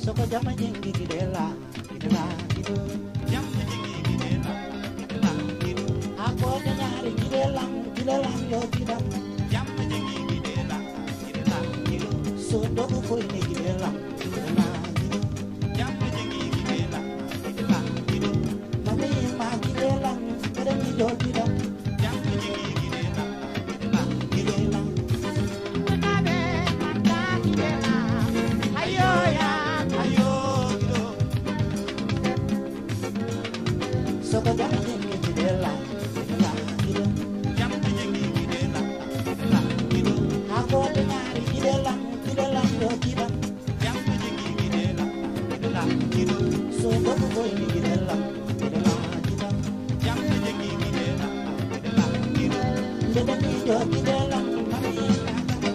Soko jama jingi gidela, gidela, gidu. Jama jingi gidela, gidela, gidu. Ako nyari gidela, gidela yo gidam. Jama jingi gidela, gidela, gidu. So dogo ko ini gidela, gidela, gidu. Jama jingi gidela, gidela, gidu. Mami ma gidela, kada mi do gidam. Jama jingi gidela, gidela, gidela. Manabe manda gidela, ayo ya. Soko jama jingi gidela, gidela, gidu. Jama jingi gidela, gidela, gidu. Ako nyari gidela, gidela yo gidam. Jama jingi gidela, gidela, gidu. So dogo ko ini gidela, gidela, gidam. Jama jingi gidela, gidela, gidu. Dede mi yo gidela, mami kaka.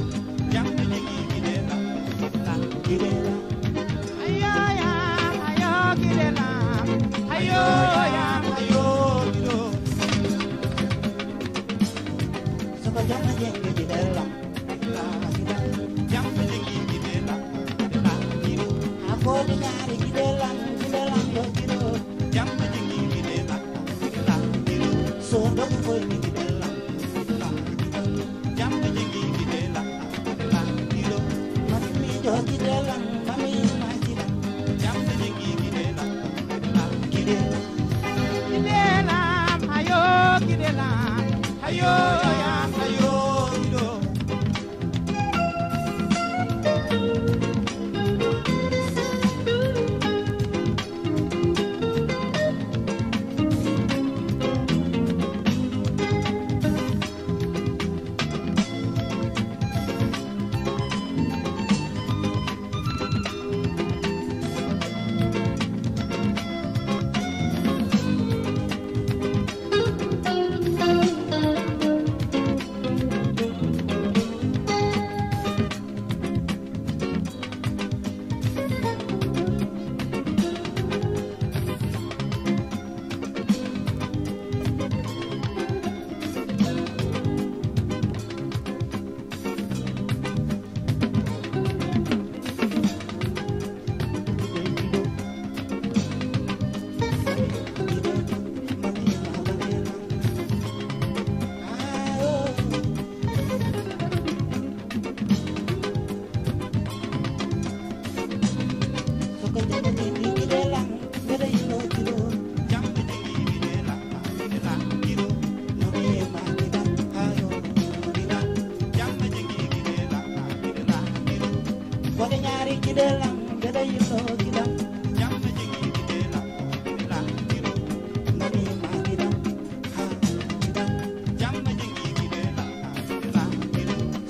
Jama jingi gidela, gidela, gidela. Ayo ya, ayo gidela, ayo ya. Jama jingi gidela, gidela, gidela. Jama jingi gidela, gidela, gidu. Ako nyari gidela, gidela yo gidu. Jama jingi gidela, gidela, gidu. So dogo ko ini gidela, gidela, gidu. Jama jingi gidela, gidela, gidu. Mami yo gidela, mami ma gidela. Jama jingi gidela, gidela, gidela. Gidela, ayo gidela, ayo ya.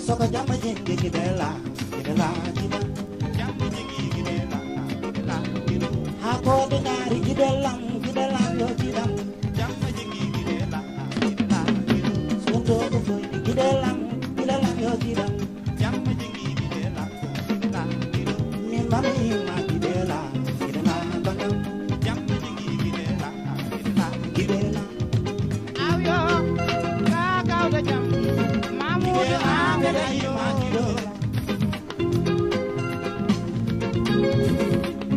Soko jama jingi gidela, gidela, gidu. Jama jingi gidela, gidela, gidu. Ako nyari gidela, gidela yo gidam. Jama jingi gidela, gidela, gidu. So dogo ko ini gidela, gidela yo gidam. Jama jingi gidela, gidela, gidu. Mi mami ma gidela, gidela bagam. Jama jingi gidela, gidela, gidela. Ayo, ka udah jam. Mamu gidela yo gidu.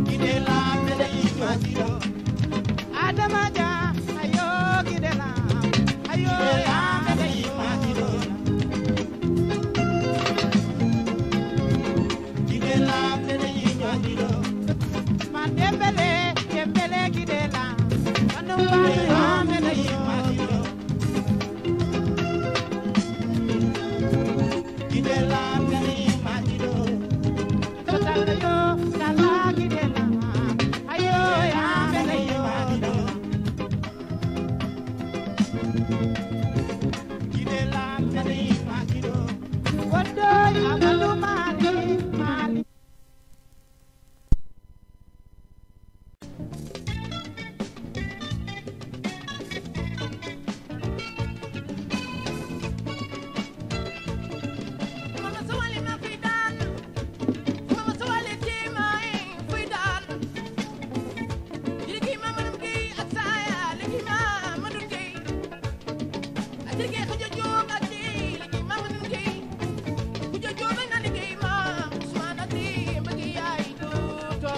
Gidela beda yo gidu. Adama ja, ayo gidela, ayo ya beda yo gidu. Gidela beda yo gidu. Man dembele, dembele gidela. Anu ba ya beda yo gidu. Gidela beda yo gidu. Total yo, kala gidela. Ayo ya beda yo gidu. Gidela beda yo gidu. Wodo ya malu mali, mali. Mama sawali na fidan, mama sawali timai fidan. Ligi mama nungi atsaya, ligi mama nungi. Adirge kujojo ngati, ligi mama nungi. Kujojo na ligi mama, swana ti mbagi ai tuto.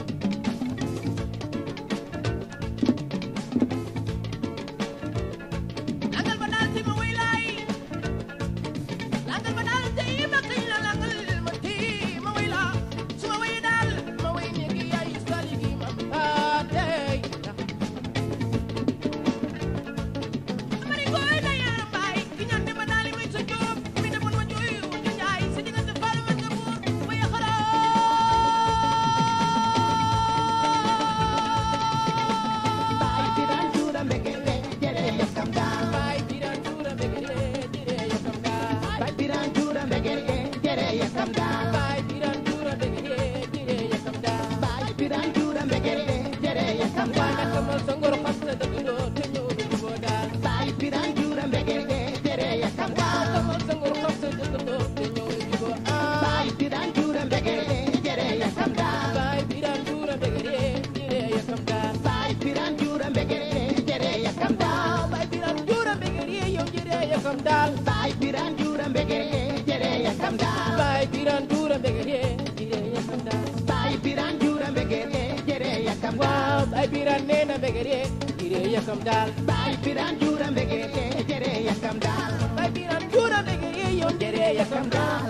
biran jura mbegere jere yakam daal sama sangor xam sa dëgg doo te ñëw du juboo daal baay biran jura mbegere jere yakam daal sama sangor xam sa dëgg doo te ñëw du juboo baay biran jura mbegere jere yakam daal baay biran jura mbegere jere yakam daal baay biran jura mbegere jere yakam daal baay biran jura mbegere yow jere yakam daal baay biran jura mbegere jere yakam daal baay biran jura mbegere jere yakam daal baay biran jura mbegere jere yakam daal baay biran neena mbegere jere yakam daal baay biran jura mbegere jere yakam daal baay biran jura mbegere yow jere yakam daal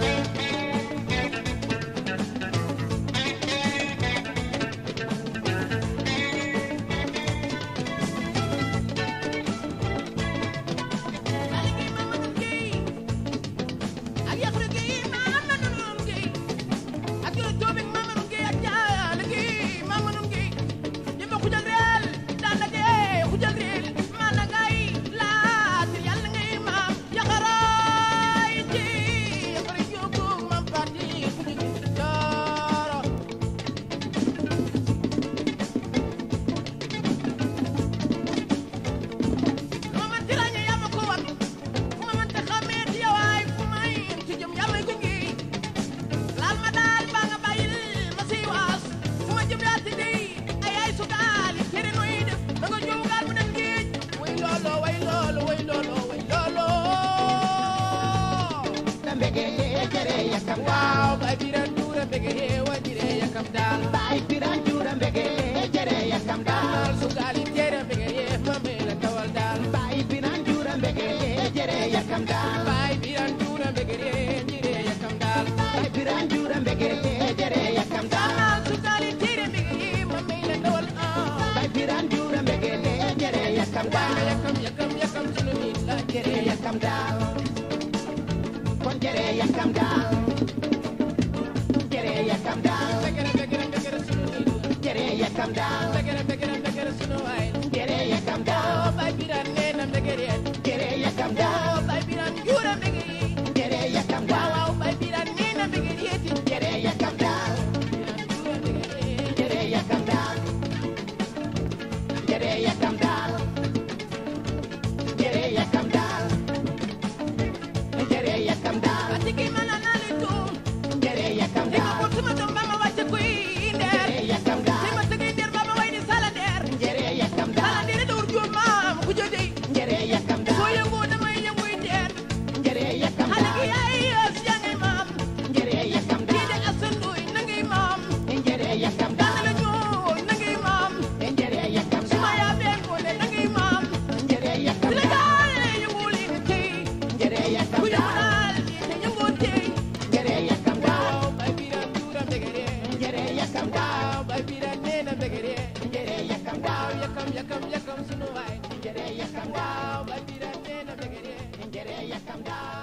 waaw baay biran jura mbegere wa jere yakam daal baay biran jura mbegere jere yakam daal su gaali jere mbegere ma mela tawal daal baay biran jura mbegere jere yakam daal baay biran jura mbegere jere yakam daal baay biran jura mbegere jere yakam daal su gaali jere mbegere ma mela tawal baay biran jura mbegere jere yakam daal yakam sunu nit la jere yakam daal kon jere yakam daal jere yakam daal begere sunu nit jere yakam daal begere sunu waay jere yakam daal baay biran neena mbegere jere yakam daal baay biran jura mbegere jere yakam daal waaw baay biran neena mbegere ti jere yakam daal jere yakam daal jere yakam daal jere yakam daal jere yakam daal atiki mana nali tu jere yakam Eko daal ko tuma dom bama wacce kuy nder jere yakam daal Sima tegi nder bama wayni sala nder jere yakam Sala daal nder dur jom maam ku jodi jere yakam So daal yango damay yangoy nder jere yakam Hale ki daal ay yos yangi maam jere yakam Kide daal asanduy nangi maam jere yakam Dana la daal ñool nangi maam jere yakam Suma daal ya ben ngone nangi maam jere yakam Sila daal gaale yanguli ni tey jere yakam Ku daal yangonal ni yango tey jere yakam daal Waaw bay biran tuura mbegere jere yakam daal Waaw bay biran neena mbegere jere yakam Waaw daal yakam sunu waay jere yakam daal Waaw bay biran neena mbegere jere yakam daal